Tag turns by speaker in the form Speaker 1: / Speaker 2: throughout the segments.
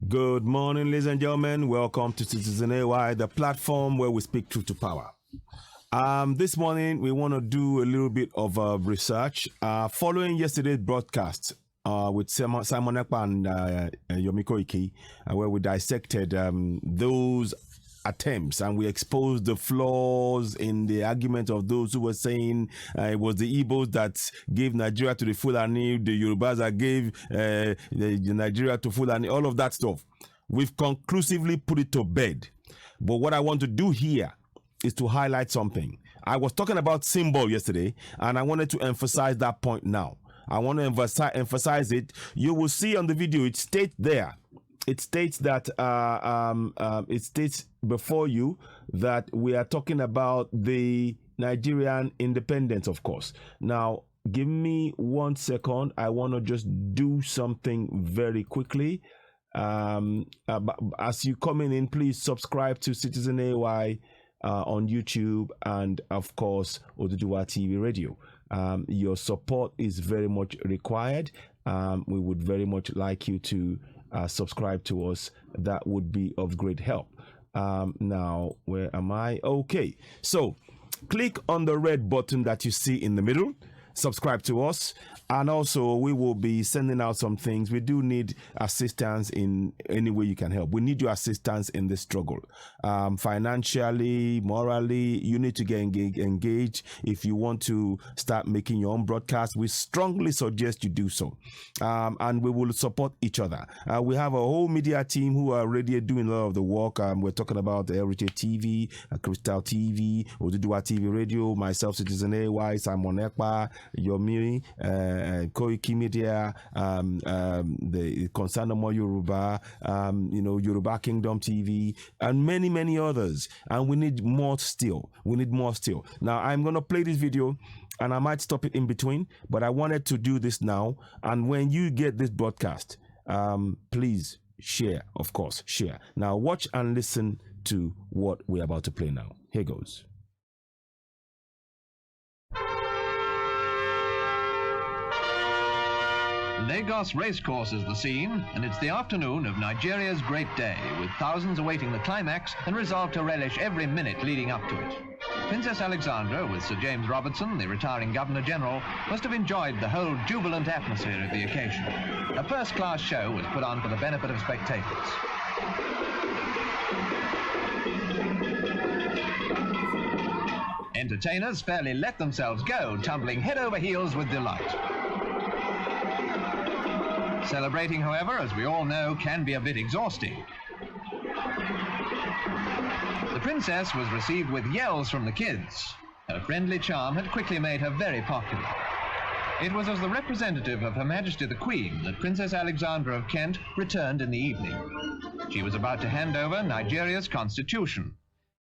Speaker 1: Good morning, ladies and gentlemen. Welcome to Citizen AY, the platform where we speak truth to power. This morning, we want to do a little bit of research. Following yesterday's broadcast with Simon Ekpa and Yomiko Iki, where we dissected those attempts and we exposed the flaws in the argument of those who were saying it was the Igbos that gave Nigeria to the Fulani, the Yorubas that gave the Nigeria to Fulani, all of that stuff. We've conclusively put it to bed. But what I want to do here is to highlight something. I was talking about symbol yesterday, and I wanted to emphasize that point now. I want to emphasize it. You will see on the video, it states there. It states that it states before you that we are talking about the Nigerian independence, of course. Now, give me 1 second. I want to just do something very quickly. As you coming in, please subscribe to Citizen AY on YouTube and, of course, Oduduwa TV Radio. Your support is very much required. We would very much like you to subscribe to us. That would be of great help. Now, where am I? Okay, so click on the red button that you see in the middle. Subscribe to us, and also we will be sending out some things. We do need assistance in any way you can help. We need your assistance in this struggle, financially, morally. You need to get engaged. If you want to start making your own broadcast, we strongly suggest you do so, and we will support each other. We have a whole media team who are already doing a lot of the work. We're talking about Heritage TV, Crystal TV, Oduduwa TV Radio, myself, Citizen AY, Simon Ekpa, Yomi, Koiki Media, the Concern Yoruba, Yoruba Kingdom TV, and many, many others. And we need more still. Now, I'm going to play this video, and I might stop it in between, but I wanted to do this now. And when you get this broadcast, please share, of course, share. Now, watch and listen to what we're about to play now. Here goes.
Speaker 2: Lagos Racecourse is the scene, and it's the afternoon of Nigeria's great day, with thousands awaiting the climax and resolved to relish every minute leading up to it. Princess Alexandra, with Sir James Robertson, the retiring Governor-General, must have enjoyed the whole jubilant atmosphere of the occasion. A first-class show was put on for the benefit of spectators. Entertainers fairly let themselves go, tumbling head over heels with delight. Celebrating, however, as we all know, can be a bit exhausting. The princess was received with yells from the kids. Her friendly charm had quickly made her very popular. It was as the representative of Her Majesty the Queen that Princess Alexandra of Kent returned in the evening. She was about to hand over Nigeria's constitution.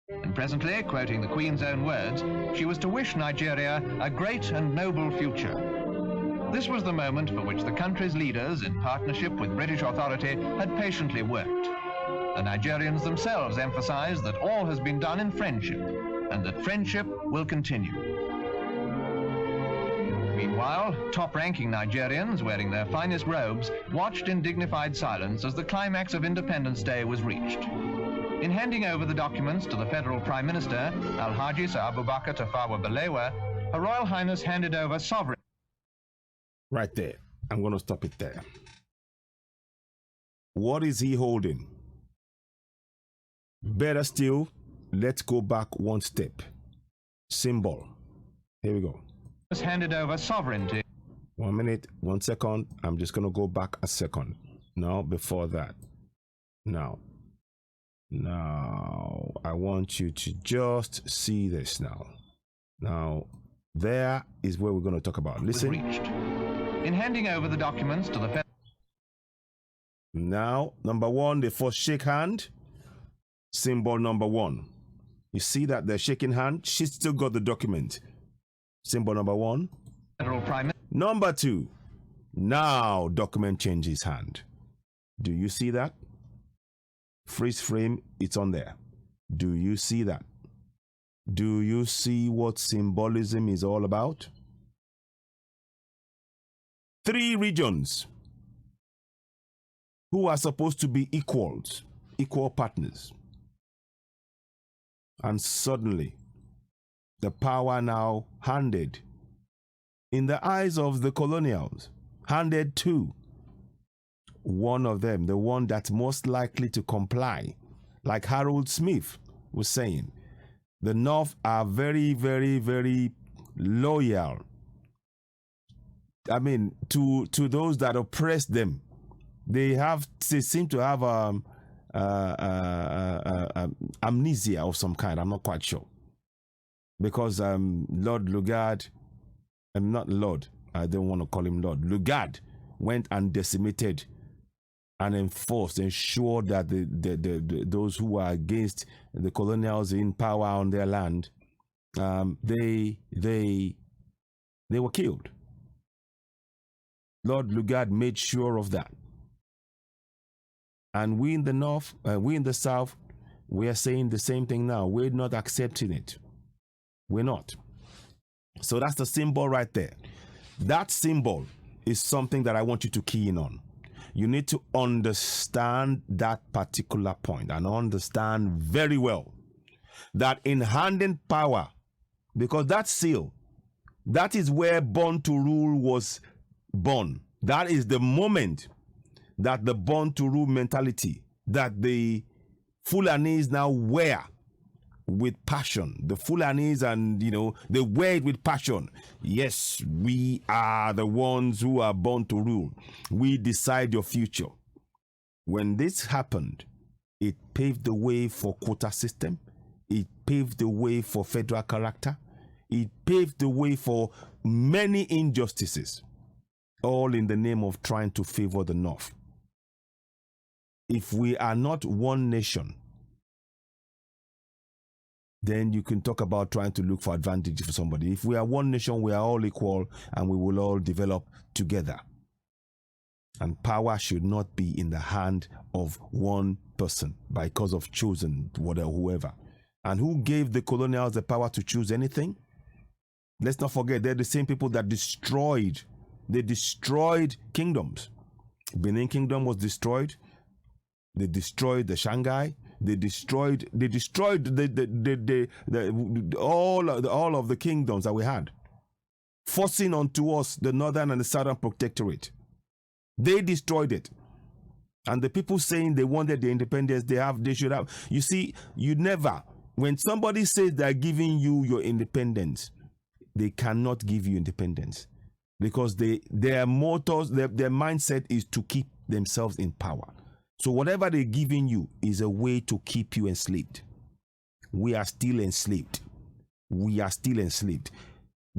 Speaker 2: And presently, quoting the Queen's own words, she was to wish Nigeria a great and noble future. This was the moment for which the country's leaders, in partnership with British authority, had patiently worked. The Nigerians themselves emphasized that all has been done in friendship, and that friendship will continue. Meanwhile, top-ranking Nigerians, wearing their finest robes, watched in dignified silence as the climax of Independence Day was reached. In handing over the documents to the Federal Prime Minister, Alhaji Sir Abubakar Tafawa Balewa, Her Royal Highness handed over sovereign...
Speaker 1: Right there. I'm going to stop it there. What is he holding? Better still, let's go back one step. Symbol. Here we go.
Speaker 2: Handed over sovereignty.
Speaker 1: 1 minute, 1 second. I'm just going to go back a second. No, before that. Now, I want you to just see this now. Now, there is where we're going to talk about. Listen.
Speaker 2: In handing over the documents to the...
Speaker 1: Now, number one, they first shake hand. Symbol number one. You see that they're shaking hand? She's still got the document. Symbol number one.
Speaker 2: Federal Prime...
Speaker 1: Number two. Now, document changes hand. Do you see that? Freeze frame, it's on there. Do you see that? Do you see what symbolism is all about? 3 regions. who are supposed to be equals, equal partners. And suddenly, the power now handed, in the eyes of the colonials, handed to one of them, the one that's most likely to comply. Like Harold Smith was saying, the North are very, very, very loyal. I mean, to those that oppress them. They seem to have amnesia of some kind. I'm not quite sure. Because Lord Lugard, not Lord, I don't want to call him Lord, Lugard went and decimated and ensured that those who are against the colonials in power on their land, they were killed. Lord Lugard made sure of that. And we in the North, we in the South, we are saying the same thing now. We're not accepting it. We're not. So that's the symbol right there. That symbol is something that I want you to key in on. You need to understand that particular point and understand very well that in handing power, because that seal, that is where born to rule was born. That is the moment that the born to rule mentality that the Fulanis now wear with passion. The Fulanis, and they wear it with passion. Yes, we are the ones who are born to rule. We decide your future. When this happened, it paved the way for quota system. It paved the way for federal character. It paved the way for many injustices, all in the name of trying to favor the North. If we are not one nation, then you can talk about trying to look for advantage for somebody. If we are one nation, we are all equal and we will all develop together. And power should not be in the hand of one person because of chosen whoever. And who gave the colonials the power to choose anything? Let's not forget, they're the same people that destroyed kingdoms. Benin Kingdom was destroyed. They destroyed the Shanghai. They destroyed all of the kingdoms that we had, forcing onto us the northern and the southern protectorate. They destroyed it. And the people saying they wanted the independence, they should have. You see, when somebody says they're giving you your independence, they cannot give you independence because their motors, their mindset is to keep themselves in power. So whatever they're giving you is a way to keep you enslaved. We are still enslaved. We are still enslaved.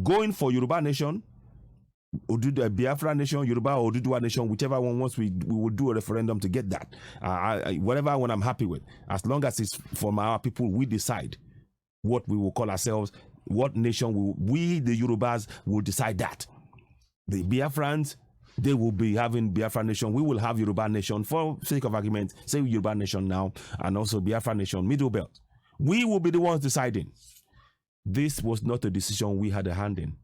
Speaker 1: Going for Yoruba nation, Biafra nation, Yoruba or Oduduwa nation, whichever one wants, we will do a referendum to get that. Whatever one I'm happy with. As long as it's from our people, we decide what we will call ourselves, what nation we the Yorubas will decide that. The Biafrans, they will be having Biafra nation. We will have Yoruba nation. For sake of argument, say Yoruba nation now, and also Biafra nation, middle belt. We will be the ones deciding. This was not a decision we had a hand in.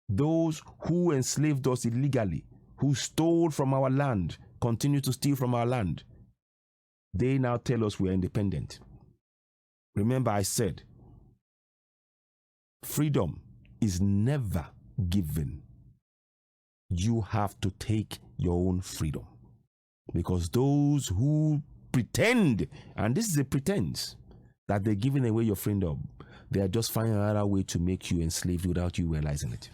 Speaker 1: Those who enslaved us illegally, who stole from our land, continue to steal from our land, they now tell us we are independent. Remember, I said, freedom is never given. You have to take your own freedom. Because those who pretend, and this is a pretense, that they're giving away your freedom, they are just finding another way to make you enslaved without you realizing it.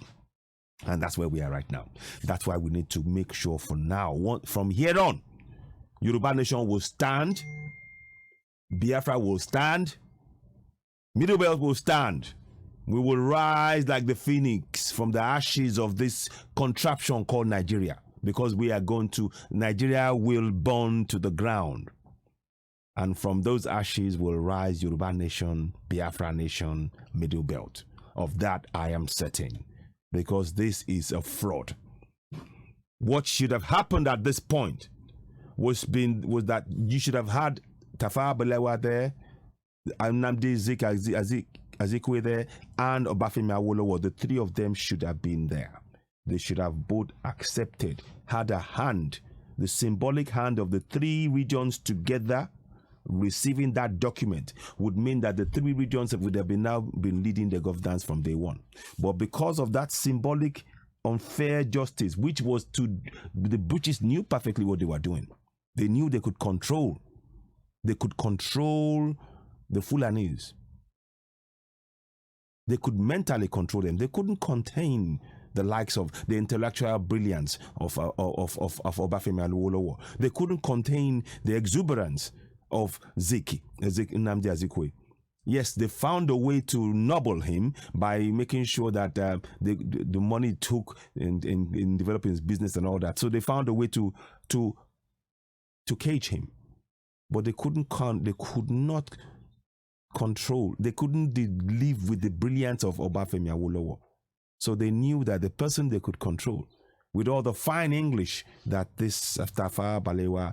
Speaker 1: And that's where we are right now. That's why we need to make sure for now, from here on, Yoruba nation will stand, Biafra will stand, Middle Belt will stand. We will rise like the phoenix from the ashes of this contraption called Nigeria, because Nigeria will burn to the ground. And from those ashes will rise Yoruba nation, Biafra nation, Middle Belt. Of that I am certain, because this is a fraud. What should have happened at this point was that you should have had Tafawa Balewa there, Nnnamdi Azikwe there, and Obafemi Awolowo. The three of them should have been there. They should have both accepted, had a hand the symbolic hand of the three regions together receiving that document would mean that the three regions would have been leading the governance from day one. But because of that symbolic unfair justice, which was the British knew perfectly what they were doing. They knew they could control the Fulanis. They could mentally control them. They couldn't contain the likes of the intellectual brilliance of Obafemi and Awolowo. They couldn't contain the exuberance of Nnnamdi Azikwe. Yes, they found a way to nobble him by making sure that the money took in developing his business and all that. So they found a way to cage him, but they could not control. They couldn't live with the brilliance of Obafemi Awolowo. So they knew that the person they could control, with all the fine English that this Tafawa Balewa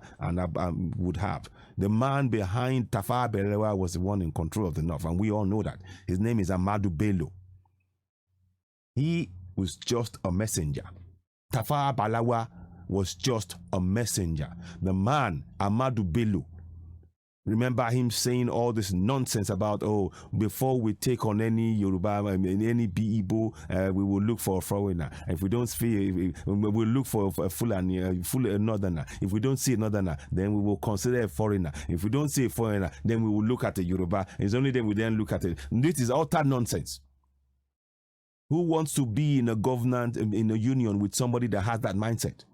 Speaker 1: would have. The man behind Tafawa Balewa was the one in control of the North, and we all know that. His name is Ahmadu Bello. He was just a messenger. Tafawa Balewa was just a messenger. The man, Ahmadu Bello, remember him saying all this nonsense about, oh, before we take on any Yoruba, any Igbo, we will look for a foreigner. If we don't see, we will look for a Fulani, a northerner. If we don't see a northerner, then we will consider a foreigner. If we don't see a foreigner, then we will look at a Yoruba. It's only then we then look at it. This is utter nonsense. Who wants to be in a government, in a union with somebody that has that mindset?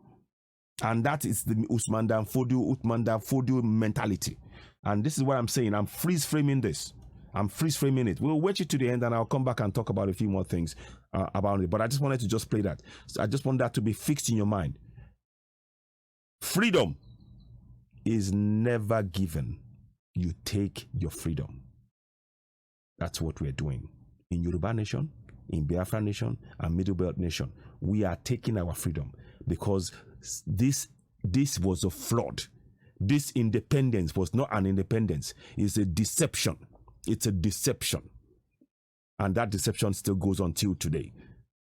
Speaker 1: And that is the Usman Dan Fodio mentality. And this is what I'm saying. I'm freeze framing this. I'm freeze framing it. We'll wait you to the end and I'll come back and talk about a few more things about it. But I just wanted to just play that. So I just want that to be fixed in your mind. Freedom is never given. You take your freedom. That's what we're doing. In Yoruba Nation, in Biafra Nation, and Middle Belt Nation, we are taking our freedom because this was a flood. This independence was not an independence. It's a deception. It's a deception. And that deception still goes on till today.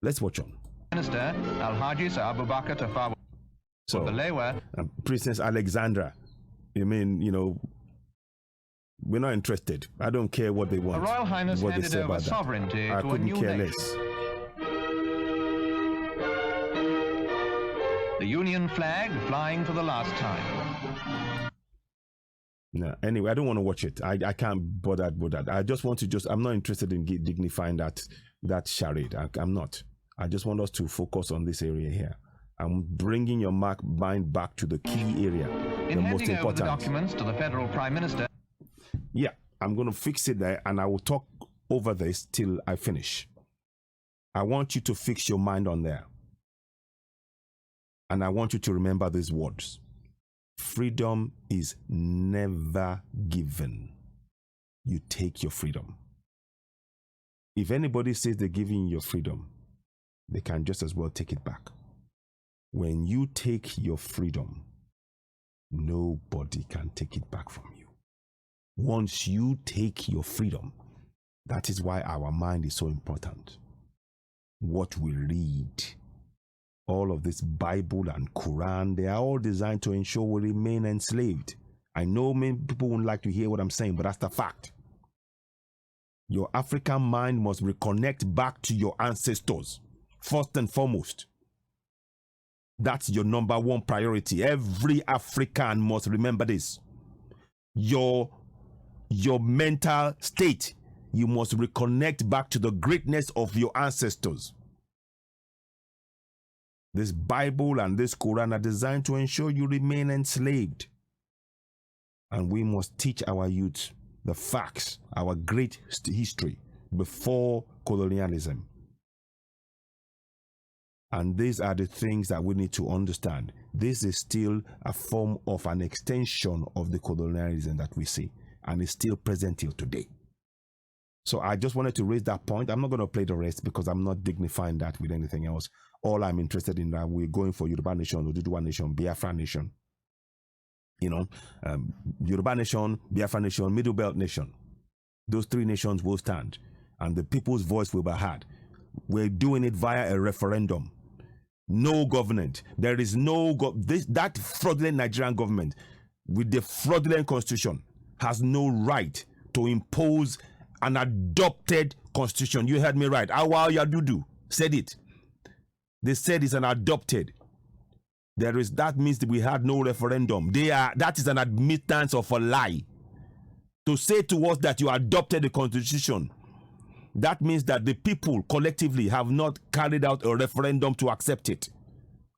Speaker 1: Let's watch on.
Speaker 2: Minister Alhaji Sir Abubakar Tafawa Balewa.
Speaker 1: Princess Alexandra. I mean, we're not interested. I don't care what they want.
Speaker 2: Her Royal Highness handed over sovereignty to a new nation. The Union flag flying for the last time.
Speaker 1: No, anyway, I don't want to watch it. I can't bother with that. I just want to I'm not interested in dignifying that charade. I'm not. I just want us to focus on this area here. I'm bringing your mind back to the key area, the most important.
Speaker 2: Over the documents to the Federal Prime Minister.
Speaker 1: Yeah, I'm going to fix it there, and I will talk over this till I finish. I want you to fix your mind on there. And I want you to remember these words. Freedom is never given. You take your freedom. If anybody says they're giving you your freedom, they can just as well take it back. When you take your freedom, nobody can take it back from you. Once you take your freedom, that is why our mind is so important. What we read, all of this Bible and Quran, they are all designed to ensure we remain enslaved. I know many people won't like to hear what I'm saying, but that's the fact. Your African mind must reconnect back to your ancestors, first and foremost. That's your number one priority. Every African must remember this. Your mental state, you must reconnect back to the greatness of your ancestors. This Bible and this Quran are designed to ensure you remain enslaved. And we must teach our youth the facts, our great history before colonialism. And these are the things that we need to understand. This is still a form of an extension of the colonialism that we see, and it's still present till today. So I just wanted to raise that point. I'm not going to play the rest because I'm not dignifying that with anything else. All I'm interested in that we're going for Yoruba Nation, Oduduwa Nation, Biafra Nation. Yoruba Nation, Biafra Nation, Middle Belt Nation. Those three nations will stand, and the people's voice will be heard. We're doing it via a referendum. No government. There is no that fraudulent Nigerian government with the fraudulent constitution has no right to impose an adopted constitution. You heard me right. Awa Yadudu said it. They said it's an adopted. That means that we had no referendum. That is an admittance of a lie. To say to us that you adopted the constitution, that means that the people collectively have not carried out a referendum to accept it.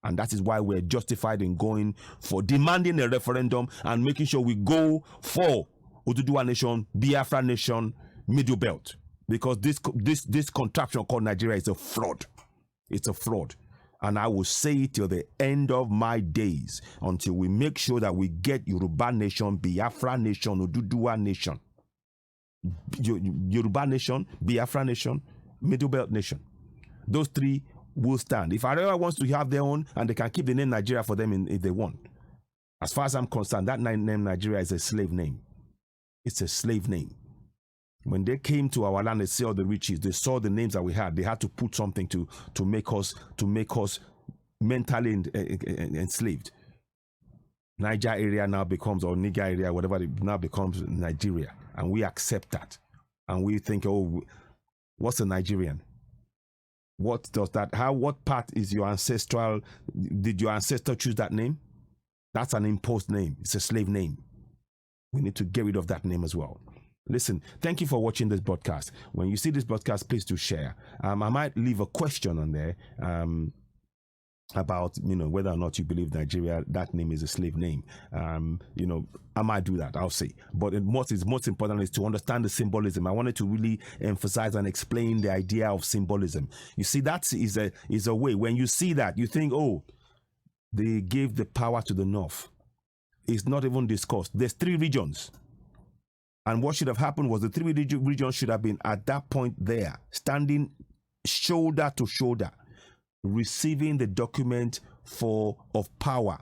Speaker 1: And that is why we're justified in going for demanding a referendum and making sure we go for Oduduwa Nation, Biafra Nation, Middle Belt. Because this contraption called Nigeria is a fraud. It's a fraud. And I will say it till the end of my days until we make sure that we get Yoruba Nation, Biafra Nation, Oduduwa Nation. Yoruba Nation, Biafra Nation, Middle Belt Nation. Those three will stand. If Arewa wants to have their own, and they can keep the name Nigeria for them if they want. As far as I'm concerned, that name Nigeria is a slave name. It's a slave name. When they came to our land, they saw all the riches. They saw the names that we had. They had to put something to make us mentally enslaved. Niger area now becomes, or Niger area, whatever, it now becomes Nigeria, and we accept that, and we think, oh, what's a Nigerian? What does that? What part is your ancestral? Did your ancestor choose that name? That's an imposed name. It's a slave name. We need to get rid of that name as well. Listen, thank you for watching this broadcast. When you see this broadcast, please do share. I might leave a question on there about, whether or not you believe Nigeria, that name is a slave name. I might do that, I'll say. But most important is to understand the symbolism. I wanted to really emphasize and explain the idea of symbolism. You see, that is a way. When you see that, you think, oh, they gave the power to the north. It's not even discussed. There's 3 regions. And what should have happened was the 3 regions should have been at that point there, standing shoulder to shoulder, receiving the document of power.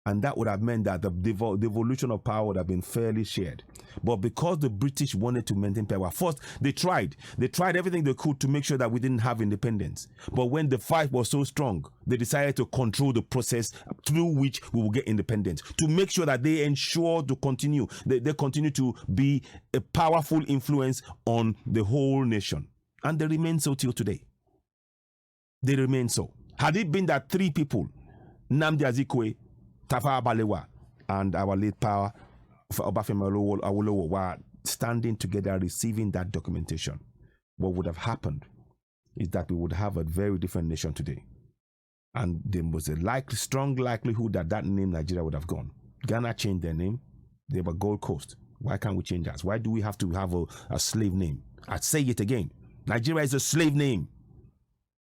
Speaker 1: And that would have meant that the devolution of power would have been fairly shared. But because the British wanted to maintain power, first they tried everything they could to make sure that we didn't have independence. But when the fight was so strong, they decided to control the process through which we will get independence, to make sure that they ensure to continue, they continue to be a powerful influence on the whole nation. And they remain so till today. They remain so. Had it been that 3 people, Nnnamdi Azikwe, Tafawa Balewa, and our late power, Obafemi Awolowo, were standing together receiving that documentation, what would have happened is that we would have a very different nation today. And there was a strong likelihood that that name Nigeria would have gone. Ghana changed their name. They were Gold Coast. Why can't we change that? Why do we have to have a slave name? I say it again. Nigeria is a slave name.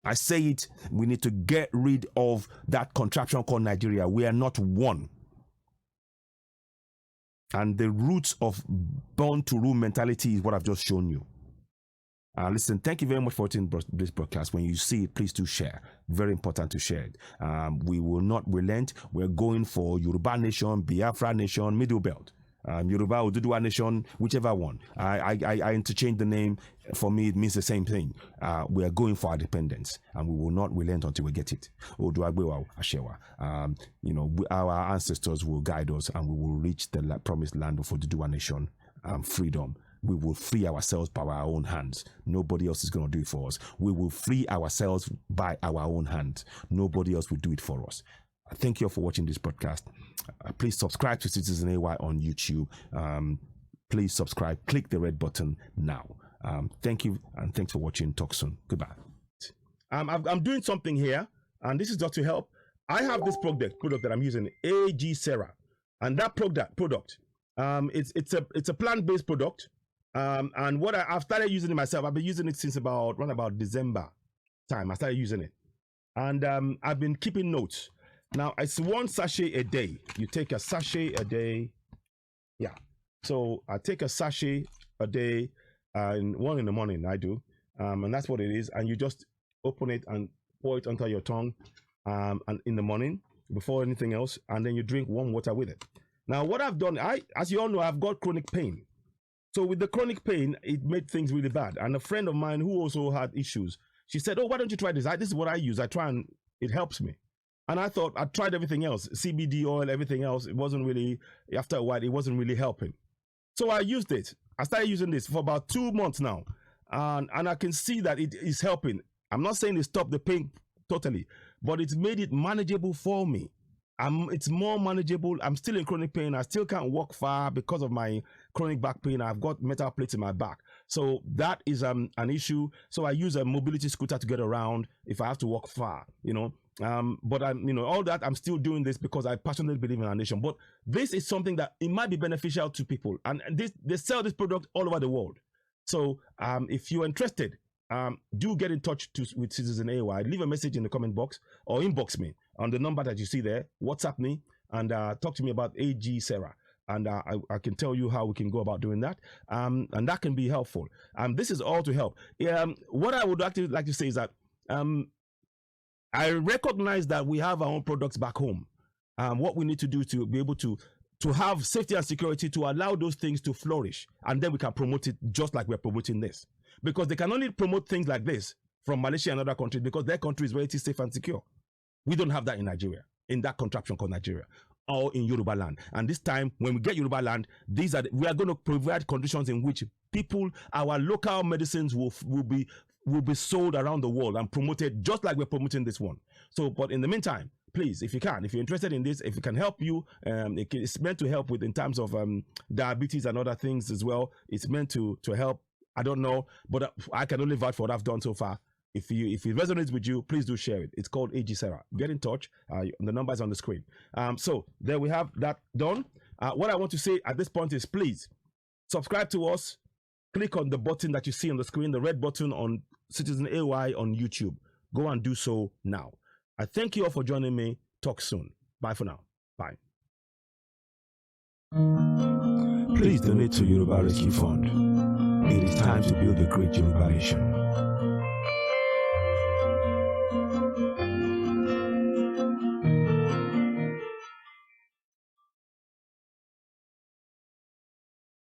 Speaker 1: I say it, we need to get rid of that contraption called Nigeria. We are not one. And the roots of born to rule mentality is what I've just shown you. Listen, thank you very much for watching this broadcast. When you see it, please do share. Very important to share it. We will not relent. We're going for Yoruba Nation, Biafra Nation, Middle Belt. Yoruba, Oduduwa Nation, whichever one. I interchange the name. For me, it means the same thing. We are going for our independence, and we will not relent until we get it. Oduagbewa Ashewa. Our ancestors will guide us, and we will reach the promised land of Oduduwa Nation, freedom. We will free ourselves by our own hands. Nobody else is going to do it for us. We will free ourselves by our own hands. Nobody else will do it for us. Thank you for watching this podcast. Please subscribe to Citizen AY on YouTube. Please subscribe. Click the red button now. Thank you, and thanks for watching. Talk soon. Goodbye. I'm doing something here, and this is just to help. I have this product that I'm using, AG Sarah, and that product, it's a plant-based product. And what I've started using it myself. I've been using it since around about December time. I started using it, and I've been keeping notes. Now, it's 1 sachet a day. You take a sachet a day. Yeah. So I take a sachet a day, and 1 in the morning I do. And that's what it is. And you just open it and pour it onto your tongue and in the morning before anything else. And then you drink warm water with it. Now, what I've done, as you all know, I've got chronic pain. So with the chronic pain, it made things really bad. And a friend of mine who also had issues, she said, oh, why don't you try this? This is what I use. I try and It helps me. And I thought, I tried everything else, CBD oil, everything else. It wasn't really, after a while, it wasn't really helping. So I used it. I started using this for about 2 months now. And I can see that it is helping. I'm not saying it stopped the pain totally, but it's made it manageable for me. It's more manageable. I'm still in chronic pain. I still can't walk far because of my chronic back pain. I've got metal plates in my back. So that is an issue. So I use a mobility scooter to get around if I have to walk far, you know. But all that, I'm still doing this because I passionately believe in our nation. But this is something that it might be beneficial to people. And they sell this product all over the world. So if you're interested, do get in touch with Citizen AY. Leave a message in the comment box or inbox me on the number that you see there. WhatsApp me and talk to me about AG Sarah. And I can tell you how we can go about doing that. And that can be helpful. This is all to help. What I would actually like to say is that I recognize that we have our own products back home. What we need to do to be able to have safety and security to allow those things to flourish. And then we can promote it just like we're promoting this. Because they can only promote things like this from Malaysia and other countries because their country is very safe and secure. We don't have that in Nigeria, in that contraption called Nigeria, or in Yoruba land. And this time, when we get Yoruba land, we are going to provide conditions in which people, our local medicines will be sold around the world and promoted just like we're promoting this one. So, but in the meantime, please, if you're interested in this, if it can help you, it's meant to help with in terms of diabetes and other things as well. It's meant to help. I don't know, but I can only vouch for what I've done so far. If it resonates with you, please do share it. It's called AG Sarah. Get in touch. The number is on the screen. So there we have that done. What I want to say at this point is please subscribe to us. Click on the button that you see on the screen, the red button on Citizen AY on YouTube. Go and do so now. I thank you all for joining me. Talk soon. Bye for now. Bye. Please donate to Yoruba Rescue Fund. It is time to build a great Yoruba nation.